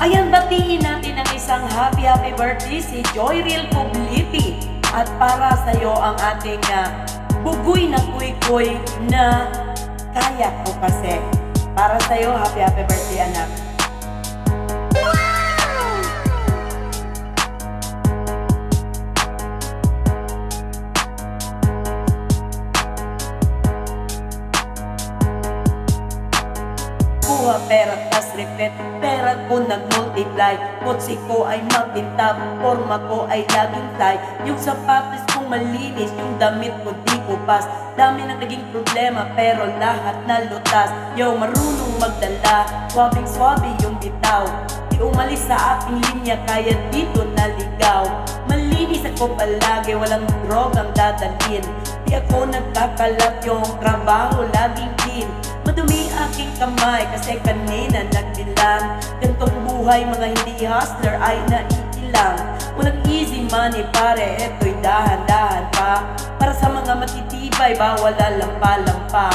Ayan, batiin natin ang isang happy birthday si Joyril Pobliti. At para sa iyo ang ating bugoy na kuy-kuy na kaya ko kasi. Para sa iyo, happy birthday anak. Kuha pera tas repeat, pera ko nag-multiply. Kotse ko ay makintab, forma ko ay laging fly. Yung sapatos kong malinis, yung damit ko di ko pas. Dami nang naging problema pero lahat na lutas. Yo, marunong magdala, swabing-swabe yung bitaw. Di umalis sa aking linya kaya dito naligaw. Malinis ako palagi, walang drogang dadalhin. Di ako nagkakalat, yung trabaho laging clean. Madumi aking kamay kasi kanina nagbilang. Gantong buhay mga hindi hustler ay naiilang. Walang easy money pare, eto'y dahan-dahan pa. Para sa mga matitibay, bawal lampa-lampa.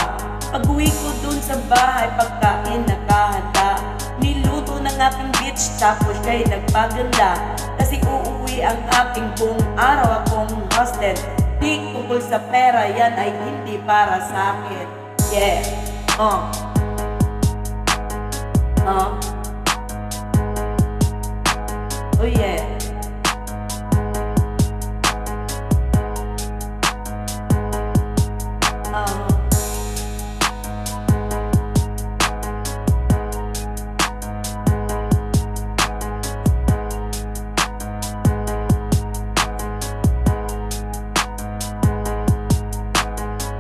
Pag-uwi ko dun sa bahay, pagkain nakahanda. Niluto ng aking bitch, tapos siya'y nagpaganda. Kasi uuwi ang aking buong araw akong hustler. Di tungkol sa pera, yan ay hindi para sa akin. Yeah. Oh yeah.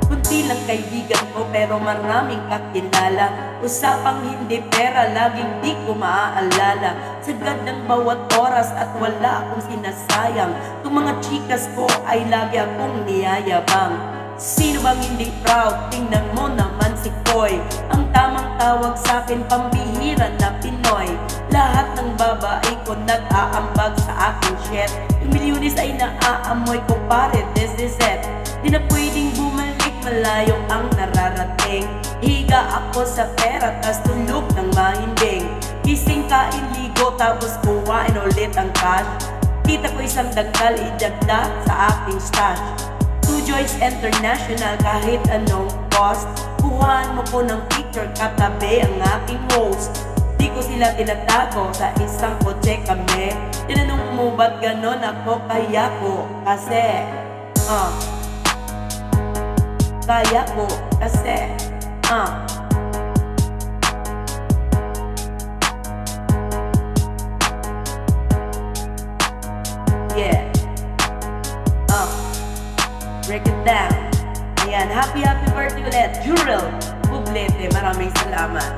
Kunti lang kaibigan ko pero maraming kakilala. Usapang hindi pera, laging di ko maaalala. Sagad ng bawat oras at wala akong sinasayang. Kung mga chikas ko ay lagi akong niyayabang. Sino bang hindi proud? Tingnan mo naman si Koy. Ang tamang tawag sa akin, pambihira na Pinoy. Lahat ng babae ko nag-aambag sa aking shit. Yung milyones ay naaamoy ko pare, this is it. Di na pwedeng bumalik, malayo ang nararating. Higa ako sa pera, tas tulog ng mahimbing. Gising kain, ligo, tapos kuhain ulit ang cash. Kita ko isang dagkal, idagdag sa aking stash. Two Joys International, kahit anong cost. Kuhaan mo ko ng picture, katabi ang aking host. Di ko sila tinatago, sa isang kotse kami. Tinanong mo ba't ganon ako, kaya ko kasi kaya ko kasi yeah. Break it down. Ayan, happy birthday ulit Joyril Pobliti. Maraming salamat.